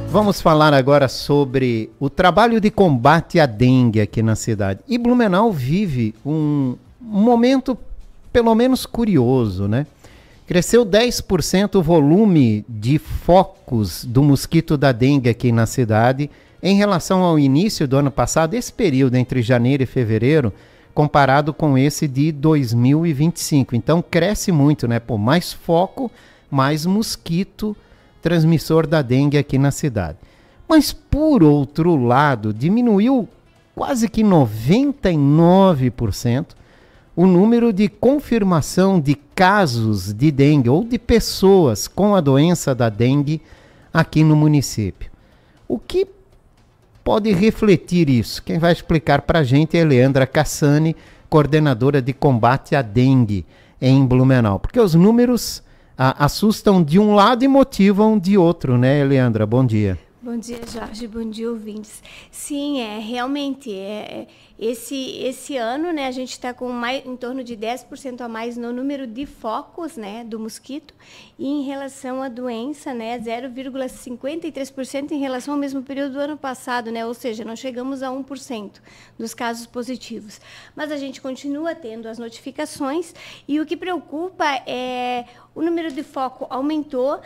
Vamos falar agora sobre o trabalho de combate à dengue aqui na cidade. E Blumenau vive um momento pelo menos curioso, né? Cresceu 10% o volume de focos do mosquito da dengue aqui na cidade em relação ao início do ano passado, esse período entre janeiro e fevereiro, comparado com esse de 2025. Então cresce muito, né? Pô, mais foco, mais mosquito transmissor da dengue aqui na cidade. Mas, por outro lado, diminuiu quase que 99% o número de confirmação de casos de dengue ou de pessoas com a doença da dengue aqui no município. O que pode refletir isso? Quem vai explicar para a gente é Leandra Cassani, coordenadora de combate à dengue em Blumenau. Porque os números assustam de um lado e motivam de outro, né, Leandra? Bom dia. Bom dia, Jorge. Bom dia, ouvintes. Sim, realmente, esse ano, né, a gente está com em torno de 10% a mais no número de focos, né, do mosquito, e em relação à doença, né, 0,53% em relação ao mesmo período do ano passado, né, ou seja, não chegamos a 1% dos casos positivos. Mas a gente continua tendo as notificações e o que preocupa é o número de foco aumentou.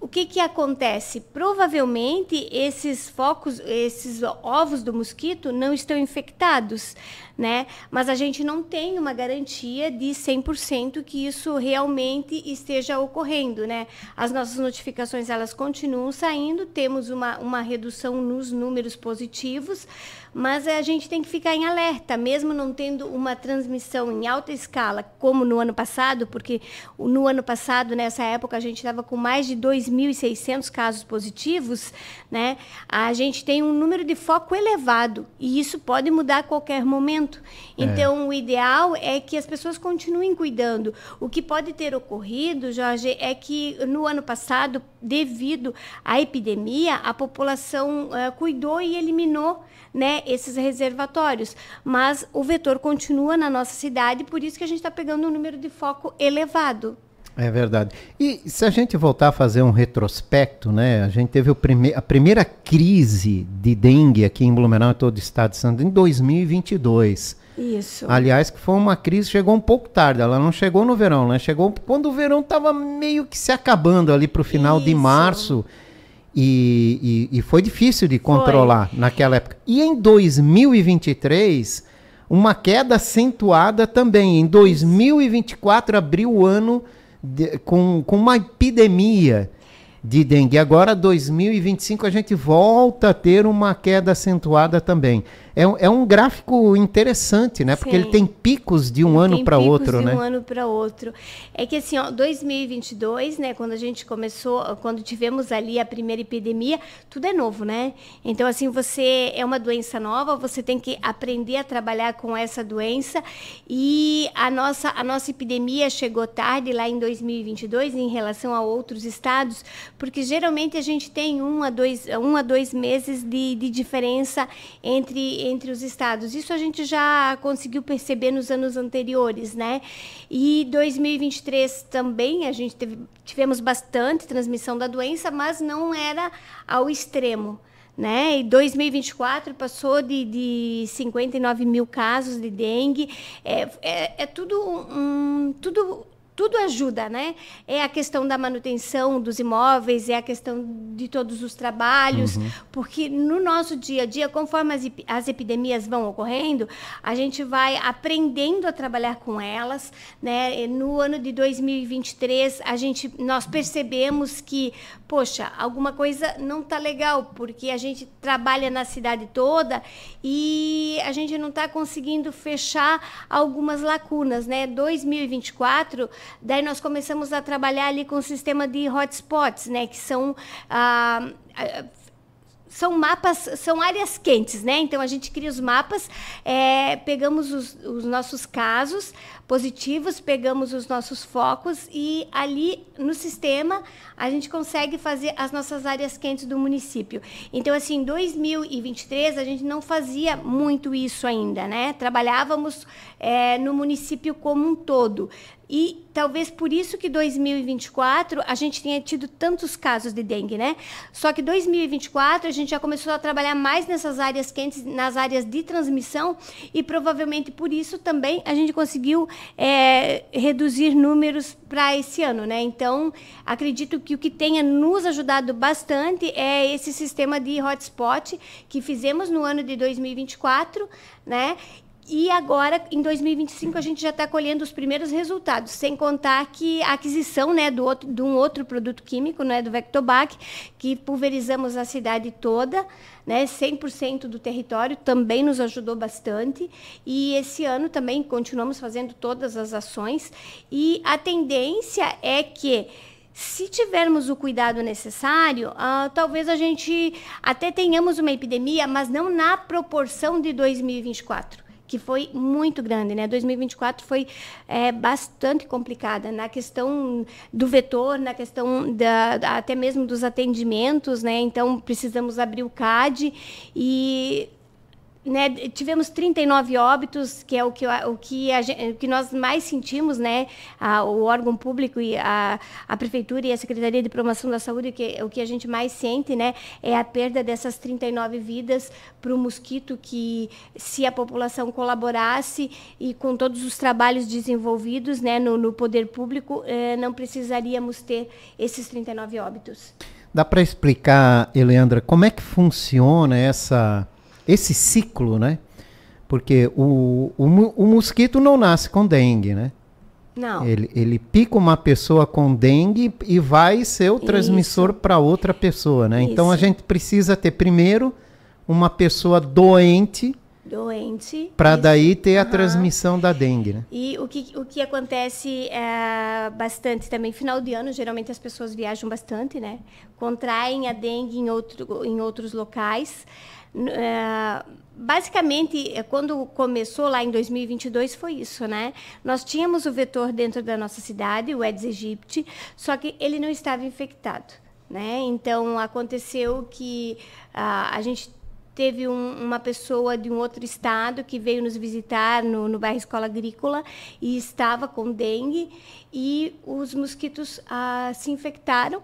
O que acontece? Provavelmente esses focos, esses ovos do mosquito não estão infectados, né? Mas a gente não tem uma garantia de 100% que isso realmente esteja ocorrendo, né? As nossas notificações, elas continuam saindo, temos uma redução nos números positivos, mas a gente tem que ficar em alerta, mesmo não tendo uma transmissão em alta escala, como no ano passado, porque no ano passado, nessa época, a gente estava com mais de 2.600 casos positivos, né? A gente tem um número de foco elevado, e isso pode mudar a qualquer momento. Então, o ideal é que as pessoas continuem cuidando. O que pode ter ocorrido, Jorge, é que no ano passado, devido à epidemia, a população cuidou e eliminou, né, esses reservatórios, mas o vetor continua na nossa cidade, por isso que a gente está pegando um número de foco elevado. É verdade. E se a gente voltar a fazer um retrospecto, né, a gente teve a primeira crise de dengue aqui em Blumenau, em todo o estado de Santa Catarina, em 2022. Isso. Aliás, que foi uma crise, chegou um pouco tarde, ela não chegou no verão, né? Chegou quando o verão estava meio que se acabando ali para o final de março. E foi difícil de controlar naquela época. E em 2023, uma queda acentuada também. Em 2024, abriu o ano com uma epidemia de dengue. Agora, 2025, a gente volta a ter uma queda acentuada também. É um gráfico interessante, né? Porque ele tem picos de um ano para outro, né? De um ano para outro. É que assim, 2022, né? Quando a gente começou, quando tivemos ali a primeira epidemia, tudo é novo, né? Então, assim, é uma doença nova, você tem que aprender a trabalhar com essa doença. E a nossa epidemia chegou tarde, lá em 2022, em relação a outros estados, porque geralmente a gente tem 1 a 2 meses de diferença entre os estados. Isso a gente já conseguiu perceber nos anos anteriores, né? E 2023 também a gente tivemos bastante transmissão da doença, mas não era ao extremo, né? E 2024 passou de 59 mil casos de dengue. Tudo ajuda, né? É a questão da manutenção dos imóveis, é a questão de todos os trabalhos, porque no nosso dia a dia, conforme as epidemias vão ocorrendo, a gente vai aprendendo a trabalhar com elas, né? No ano de 2023, nós percebemos que, poxa, alguma coisa não está legal, porque a gente trabalha na cidade toda e a gente não está conseguindo fechar algumas lacunas, né? 2024, daí nós começamos a trabalhar ali com o sistema de hotspots, né, que são mapas, são áreas quentes, né? Então a gente cria os mapas, pegamos os nossos casos positivos, pegamos os nossos focos e ali no sistema a gente consegue fazer as nossas áreas quentes do município. Então, assim, em 2023 a gente não fazia muito isso ainda, né? Trabalhávamos no município como um todo. E talvez por isso que 2024 a gente tenha tido tantos casos de dengue, né? Só que 2024 a gente já começou a trabalhar mais nessas áreas quentes, nas áreas de transmissão, e provavelmente por isso também a gente conseguiu reduzir números para esse ano, né? Então, acredito que o que tenha nos ajudado bastante é esse sistema de hotspot que fizemos no ano de 2024, né? E agora, em 2025, a gente já está colhendo os primeiros resultados, sem contar que a aquisição, né, de um outro produto químico, né, do Vectobac, que pulverizamos a cidade toda, né, 100% do território, também nos ajudou bastante. E esse ano também continuamos fazendo todas as ações. E a tendência é que, se tivermos o cuidado necessário, talvez a gente até tenhamos uma epidemia, mas não na proporção de 2024. Que foi muito grande, né? 2024 foi bastante complicada na questão do vetor, na questão até mesmo dos atendimentos, né? Então, precisamos abrir o CAD e, né, tivemos 39 óbitos, que é o que nós mais sentimos, né? O órgão público e a Prefeitura e a Secretaria de Promoção da Saúde, o que a gente mais sente, né, é a perda dessas 39 vidas para o mosquito, que, se a população colaborasse e com todos os trabalhos desenvolvidos, né, no poder público, não precisaríamos ter esses 39 óbitos. Dá para explicar, Eleandra, como é que funciona esse ciclo, né? Porque o mosquito não nasce com dengue, né? Não. Ele pica uma pessoa com dengue e vai ser o transmissor para outra pessoa, né? Isso. Então a gente precisa ter primeiro uma pessoa doente para daí ter a transmissão da dengue, né? E o que acontece bastante também, final de ano, geralmente as pessoas viajam bastante, né? Contraem a dengue em outros locais. Basicamente, quando começou lá em 2022, foi isso, né? Nós tínhamos o vetor dentro da nossa cidade, o Aedes aegypti, só que ele não estava infectado, né? Então, aconteceu que a gente teve uma pessoa de um outro estado que veio nos visitar no bairro Escola Agrícola e estava com dengue, e os mosquitos se infectaram,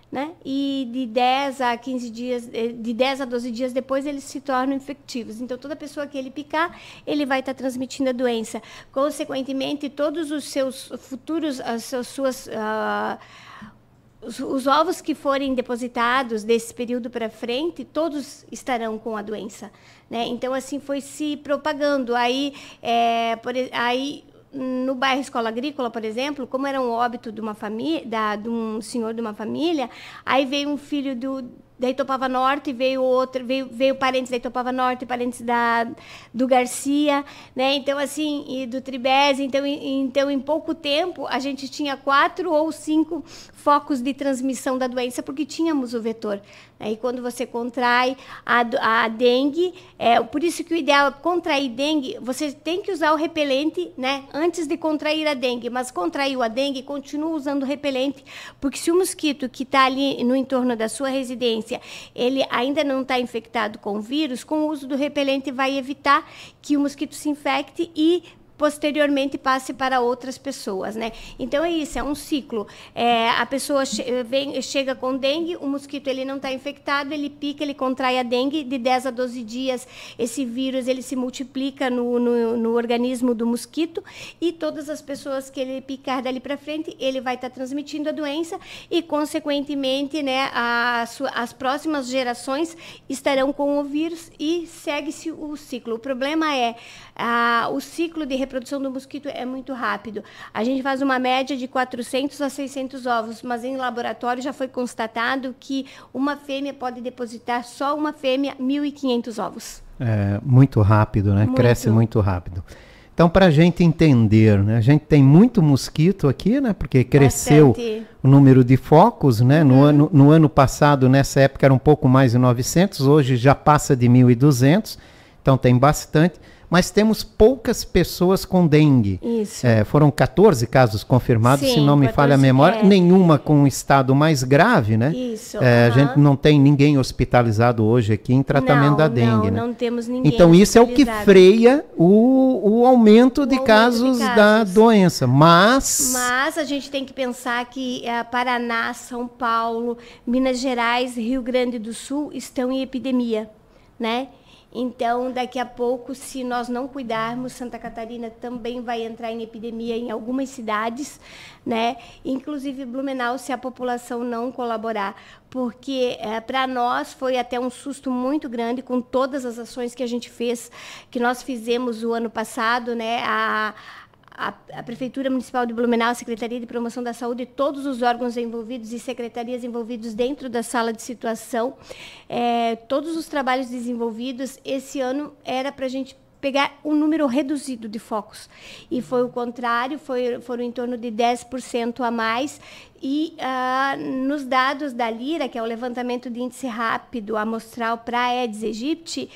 né? E de 10 a 15 dias, de 10 a 12 dias depois, eles se tornam infectivos. Então, toda pessoa que ele picar, ele vai estar transmitindo a doença. Consequentemente, todos os seus futuros, os ovos que forem depositados desse período para frente, todos estarão com a doença, né? Então, assim, foi se propagando. Aí, no bairro Escola Agrícola, por exemplo, como era um óbito de uma família, de um senhor de uma família, aí veio um filho da Itopava Norte, veio parentes da Itopava Norte, parentes do Garcia, né? Então, assim, e do Tribese. Então, em pouco tempo, a gente tinha 4 ou 5 focos de transmissão da doença, porque tínhamos o vetor. E quando você contrai a dengue, por isso que o ideal é contrair dengue, você tem que usar o repelente, né, antes de contrair a dengue, mas contraiu a dengue, continua usando o repelente, porque se o mosquito que está ali no entorno da sua residência, ele ainda não está infectado com o vírus, com o uso do repelente vai evitar que o mosquito se infecte e posteriormente passe para outras pessoas, né? Então é isso, é um ciclo. A pessoa chega com dengue, o mosquito ele não está infectado, ele pica, ele contrai a dengue, de 10 a 12 dias esse vírus ele se multiplica no organismo do mosquito, e todas as pessoas que ele picar dali para frente, ele vai estar transmitindo a doença e, consequentemente, né, as próximas gerações estarão com o vírus e segue-se o ciclo. O problema é o ciclo de reprodução do mosquito é muito rápido. A gente faz uma média de 400 a 600 ovos, mas em laboratório já foi constatado que uma fêmea pode depositar, só uma fêmea, 1.500 ovos. É muito rápido, né? Muito. Cresce muito rápido. Então, para a gente entender, né? A gente tem muito mosquito aqui, né? Porque cresceu o número de focos, né? No ano passado, nessa época, era um pouco mais de 900, hoje já passa de 1.200, então tem bastante. mas temos poucas pessoas com dengue. Isso. Foram 14 casos confirmados, Sim, se não me falha a 14, memória, nenhuma com um estado mais grave, né? Isso. A gente não tem ninguém hospitalizado hoje aqui em tratamento da dengue, né? Não temos ninguém. Então isso é o que freia o aumento de casos da doença, mas a gente tem que pensar que Paraná, São Paulo, Minas Gerais, Rio Grande do Sul estão em epidemia, né? Então, daqui a pouco, se nós não cuidarmos, Santa Catarina também vai entrar em epidemia em algumas cidades, né? Inclusive Blumenau, se a população não colaborar, porque para nós foi até um susto muito grande com todas as ações que a gente fez, que nós fizemos o ano passado, né? A Prefeitura Municipal de Blumenau, a Secretaria de Promoção da Saúde, todos os órgãos envolvidos e secretarias envolvidos dentro da sala de situação, todos os trabalhos desenvolvidos, esse ano era para a gente pegar um número reduzido de focos. E foi o contrário, foram em torno de 10% a mais. E nos dados da Lira, que é o levantamento de índice rápido amostral para a Aedes aegypti,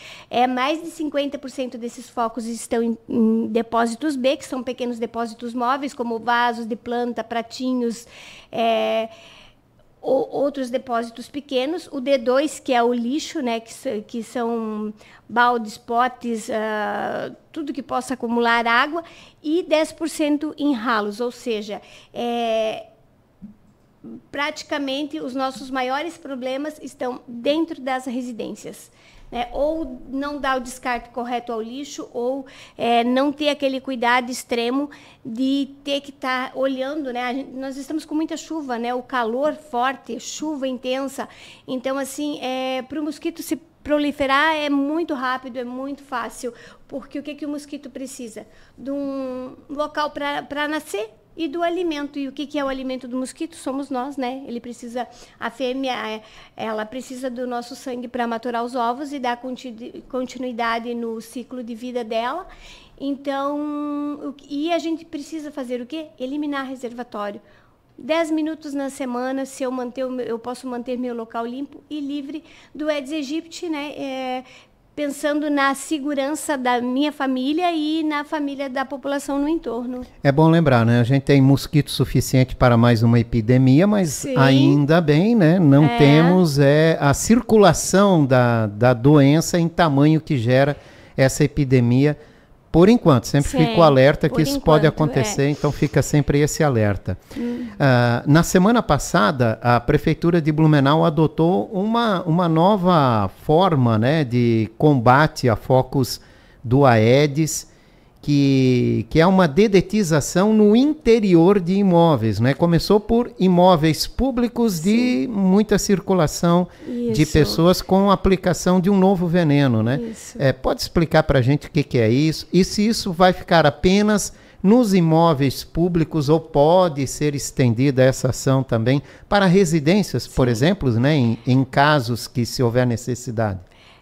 mais de 50% desses focos estão em depósitos B, que são pequenos depósitos móveis, como vasos de planta, pratinhos, outros depósitos pequenos, o D2, que é o lixo, né, que são baldes, potes, tudo que possa acumular água, e 10% em ralos, ou seja, praticamente os nossos maiores problemas estão dentro das residências. Ou não dar o descarte correto ao lixo, ou não ter aquele cuidado extremo de ter que estar olhando, né? Nós estamos com muita chuva, né? O calor forte, chuva intensa. Então, assim, para o mosquito se proliferar é muito rápido, é muito fácil, porque o que o mosquito precisa? De um local para nascer e do alimento. E o que é o alimento do mosquito? Somos nós, né? Ele precisa, a fêmea, ela precisa do nosso sangue para maturar os ovos e dar continuidade no ciclo de vida dela. Então, e a gente precisa fazer o quê? Eliminar reservatório. 10 minutos na semana, se eu posso manter meu local limpo e livre do Aedes aegypti, né? Pensando na segurança da minha família e na família da população no entorno. É bom lembrar, né? A gente tem mosquito suficiente para mais uma epidemia, mas sim, ainda bem, né? Não temos a circulação da doença em tamanho que gera essa epidemia. Por enquanto, sempre fico alerta que isso pode acontecer, então fica sempre esse alerta. Na semana passada, a Prefeitura de Blumenau adotou uma nova forma, né, de combate a focos do Aedes, que é uma dedetização no interior de imóveis, né? Começou por imóveis públicos de muita circulação de pessoas com aplicação de um novo veneno, né? Pode explicar para a gente o que é isso? E se isso vai ficar apenas nos imóveis públicos ou pode ser estendida essa ação também para residências, por exemplo, né? Em casos que se houver necessidade?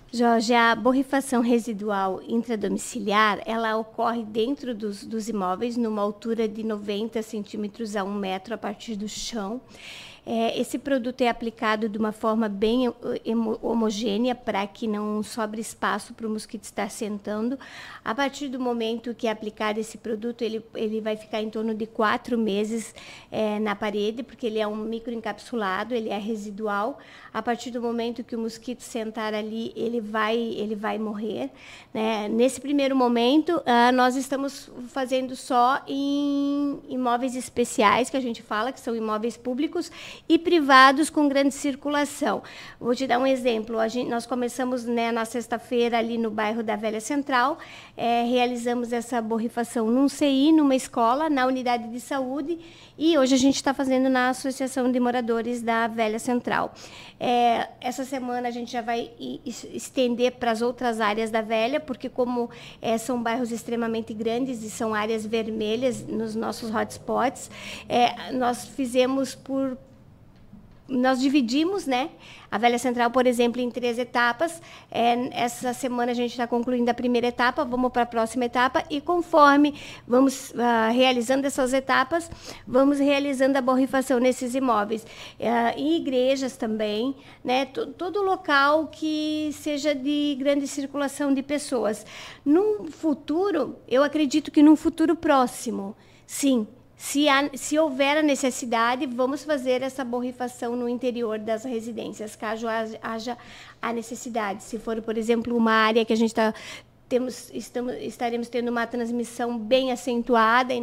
Jorge, a borrifação residual intradomiciliar, ela ocorre dentro dos imóveis, numa altura de 90 centímetros a 1 metro a partir do chão. Esse produto é aplicado de uma forma bem homogênea para que não sobre espaço para o mosquito estar sentando. A partir do momento que é aplicado esse produto, ele vai ficar em torno de 4 meses na parede, porque ele é um microencapsulado, ele é residual. A partir do momento que o mosquito sentar ali, ele vai morrer, né? Nesse primeiro momento, nós estamos fazendo só em imóveis especiais, que a gente fala, que são imóveis públicos, e privados com grande circulação. Vou te dar um exemplo. Nós começamos, né, na sexta-feira ali no bairro da Velha Central, realizamos essa borrifação num CI, numa escola, na unidade de saúde, e hoje a gente está fazendo na Associação de Moradores da Velha Central. Essa semana a gente já vai estender para as outras áreas da Velha, porque como são bairros extremamente grandes e são áreas vermelhas nos nossos hotspots, nós fizemos nós dividimos, né, a Velha Central, por exemplo, em 3 etapas. Essa semana a gente está concluindo a primeira etapa, vamos para a próxima etapa, e conforme vamos realizando essas etapas, vamos realizando a borrifação nesses imóveis. Em igrejas também, né, todo local que seja de grande circulação de pessoas. Num futuro, eu acredito que num futuro próximo, sim, se houver a necessidade, vamos fazer essa borrifação no interior das residências, caso haja a necessidade. Se for, por exemplo, uma área que a gente estaremos tendo uma transmissão bem acentuada e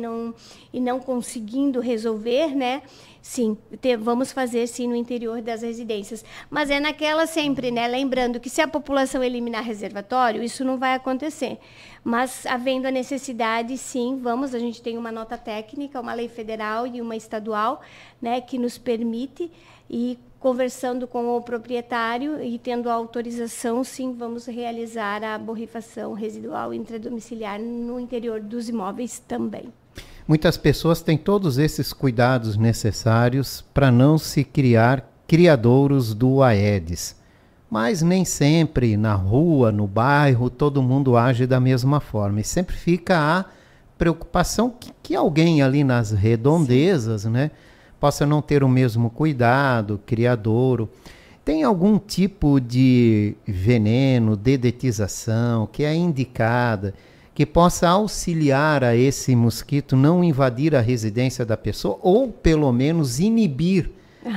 não conseguindo resolver, né? Sim, vamos fazer sim no interior das residências. Mas é naquela sempre, né? Lembrando que se a população eliminar reservatório, isso não vai acontecer. Mas havendo a necessidade, sim, a gente tem uma nota técnica, uma lei federal e uma estadual, né, que nos permite, e conversando com o proprietário e tendo a autorização, sim, vamos realizar a borrifação residual intradomiciliar no interior dos imóveis também. Muitas pessoas têm todos esses cuidados necessários para não se criar criadouros do Aedes. Mas nem sempre na rua, no bairro, todo mundo age da mesma forma. E sempre fica a preocupação que alguém ali nas redondezas, né, possa não ter o mesmo cuidado, criadouro. Tem algum tipo de veneno, dedetização que é indicada, que possa auxiliar a esse mosquito não invadir a residência da pessoa, ou pelo menos inibir,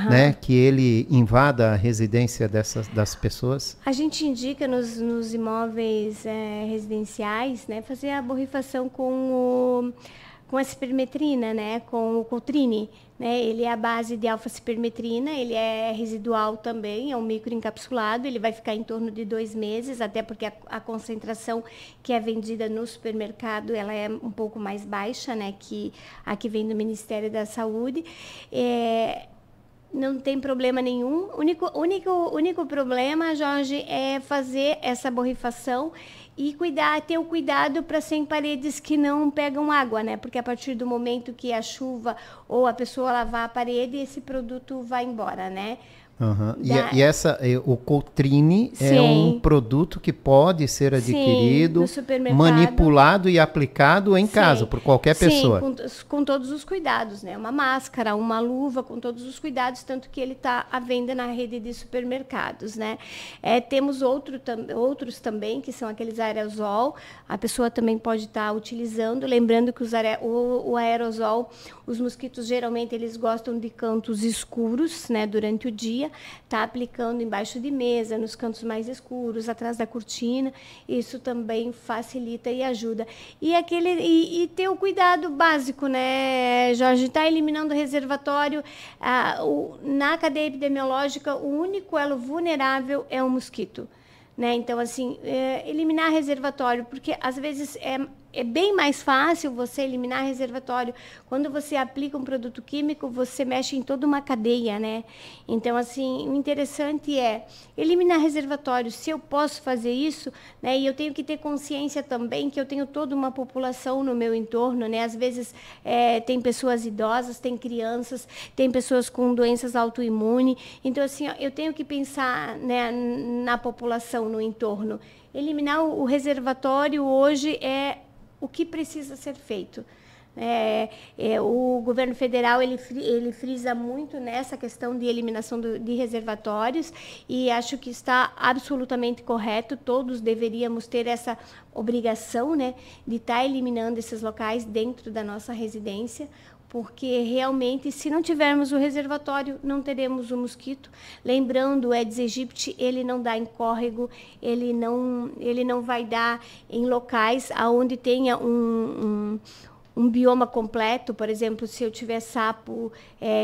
né, que ele invada a residência das pessoas? A gente indica nos imóveis residenciais, né, fazer a borrifação com a cipermetrina, né, com o Coltrine, né? Ele é a base de alfa-cipermetrina, ele é residual também, é um microencapsulado, ele vai ficar em torno de 2 meses, até porque a concentração que é vendida no supermercado, ela é um pouco mais baixa, né, que a que vem do Ministério da Saúde. Não tem problema nenhum. O único problema, Jorge, é fazer essa borrifação e ter o cuidado para sem paredes que não pegam água, né? Porque a partir do momento que a chuva ou a pessoa lavar a parede, esse produto vai embora, né? Uhum. O Coltrine é um produto que pode ser adquirido, manipulado e aplicado em casa por qualquer pessoa. Com todos os cuidados, né? Uma máscara, uma luva, com todos os cuidados, tanto que ele está à venda na rede de supermercados, né? Temos outros também, que são aqueles aerosol, a pessoa também pode estar utilizando, lembrando que o aerosol, os mosquitos geralmente eles gostam de cantos escuros, né, durante o dia. Tá aplicando embaixo de mesa, nos cantos mais escuros, atrás da cortina, isso também facilita e ajuda. E ter o cuidado básico, né, Jorge? Tá eliminando o reservatório. Na cadeia epidemiológica, o único elo vulnerável é o mosquito, né? Então, assim, eliminar reservatório, porque às vezes é bem mais fácil você eliminar reservatório. Quando você aplica um produto químico, você mexe em toda uma cadeia, né? Então, assim, o interessante é eliminar reservatório. Se eu posso fazer isso, né? E eu tenho que ter consciência também que eu tenho toda uma população no meu entorno, né? Às vezes tem pessoas idosas, tem crianças, tem pessoas com doenças autoimunes. Então, assim, eu tenho que pensar, né, na população no entorno. Eliminar o reservatório hoje é o que precisa ser feito. O governo federal ele frisa muito nessa questão de eliminação de reservatórios, e acho que está absolutamente correto. Todos deveríamos ter essa obrigação, né, de estar eliminando esses locais dentro da nossa residência, porque realmente, se não tivermos o reservatório, não teremos o mosquito. Lembrando, o Aedes aegypti, ele não dá em córrego, ele não vai dar em locais onde tenha um bioma completo. Por exemplo, se eu tiver sapo,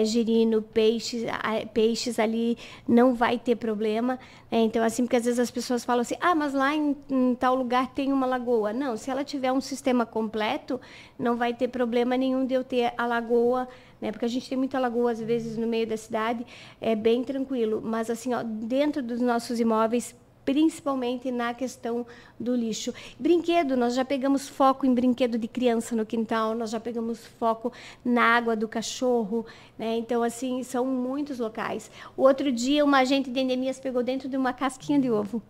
girino, peixes ali, não vai ter problema. Então, assim, porque às vezes as pessoas falam assim, mas lá em tal lugar tem uma lagoa. Não, se ela tiver um sistema completo, não vai ter problema nenhum de eu ter a lagoa, né? Porque a gente tem muita lagoa, às vezes, no meio da cidade, é bem tranquilo. Mas, assim, dentro dos nossos imóveis, principalmente na questão do lixo. Brinquedo, nós já pegamos foco em brinquedo de criança no quintal, nós já pegamos foco na água do cachorro, né? Então, assim, são muitos locais. O outro dia, uma agente de endemias pegou dentro de uma casquinha de ovo,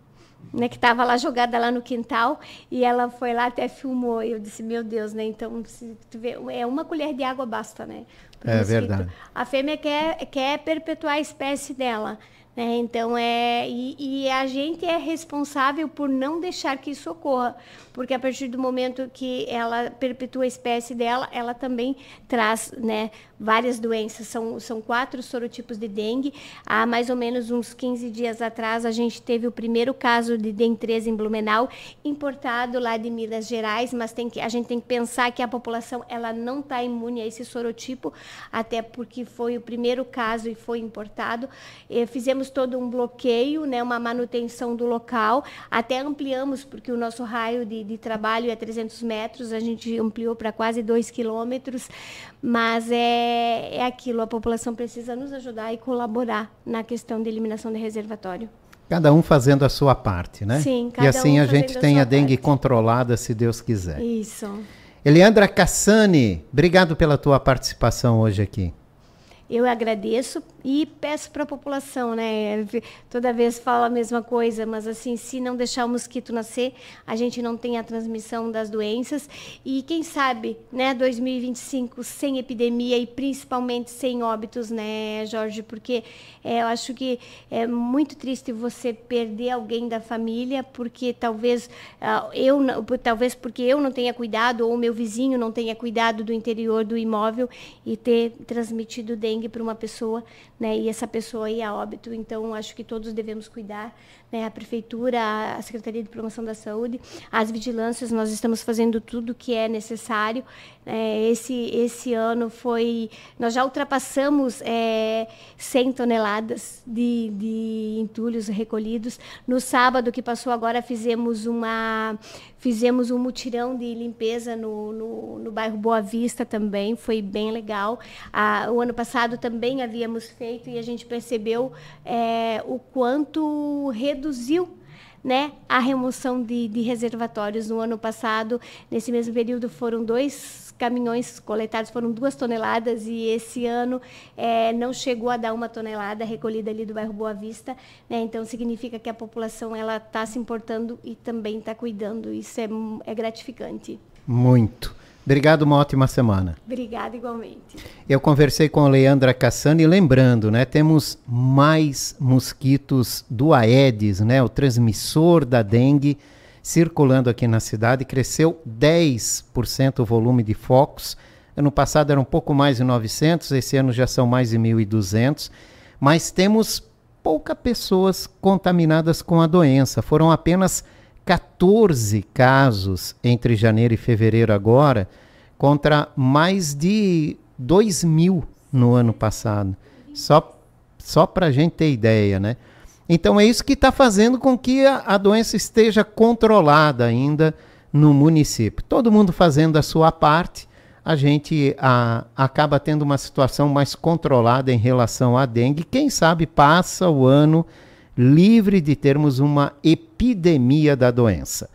né, que estava lá jogada lá no quintal, e ela foi lá, até filmou. Eu disse, meu Deus, né? Então, se tu vê, é uma colher de água basta, né? É verdade. A fêmea quer perpetuar a espécie dela, né? Então, e a gente é responsável por não deixar que isso ocorra, porque a partir do momento que ela perpetua a espécie dela, ela também traz, né, várias doenças. São 4 sorotipos de dengue. Há mais ou menos uns 15 dias atrás, a gente teve o primeiro caso de dengue 3 em Blumenau, importado lá de Minas Gerais, mas a gente tem que pensar que a população ela não está imune a esse sorotipo, até porque foi o primeiro caso e foi importado. Fizemos todo um bloqueio, né, uma manutenção do local, até ampliamos, porque o nosso raio de trabalho é 300 metros, a gente ampliou para quase 2 quilômetros, mas é aquilo, a população precisa nos ajudar e colaborar na questão de eliminação de reservatório. Cada um fazendo a sua parte, né? Sim, cada um. E assim a gente tem a dengue parte controlada, se Deus quiser. Isso. Eliandra Cassani, obrigado pela tua participação hoje aqui. Eu agradeço e peço para a população, né? Toda vez falo a mesma coisa, mas assim, se não deixar o mosquito nascer, a gente não tem a transmissão das doenças. E quem sabe, né, 2025 sem epidemia e principalmente sem óbitos, né, Jorge? Porque eu acho que é muito triste você perder alguém da família, porque talvez porque eu não tenha cuidado, ou o meu vizinho não tenha cuidado do interior do imóvel e ter transmitido dengue para uma pessoa, né, e essa pessoa ir a óbito. Então, acho que todos devemos cuidar, né, a Prefeitura, a Secretaria de Promoção da Saúde, as vigilâncias, nós estamos fazendo tudo que é necessário. Esse ano nós já ultrapassamos 100 toneladas de entulhos recolhidos. No sábado que passou agora, fizemos um mutirão de limpeza no bairro Boa Vista também, foi bem legal. O ano passado também havíamos feito e a gente percebeu o quanto reduziu, né, a remoção de reservatórios. No ano passado, nesse mesmo período, foram 2 caminhões coletados, foram 2 toneladas, e esse ano não chegou a dar 1 tonelada recolhida ali do bairro Boa Vista, né? Então significa que a população ela está se importando e também está cuidando. Isso é gratificante. Muito. Obrigado, uma ótima semana. Obrigada, igualmente. Eu conversei com a Leandra Cassani, lembrando, né, temos mais mosquitos do Aedes, né, o transmissor da dengue, circulando aqui na cidade. Cresceu 10% o volume de focos. Ano passado era um pouco mais de 900, esse ano já são mais de 1.200, mas temos poucas pessoas contaminadas com a doença. Foram apenas 14 casos entre janeiro e fevereiro agora, contra mais de 2.000 no ano passado. Só para a gente ter ideia, né? Então é isso que está fazendo com que a doença esteja controlada ainda no município. Todo mundo fazendo a sua parte, a gente acaba tendo uma situação mais controlada em relação à dengue. Quem sabe passa o ano livre de termos uma epidemia da doença.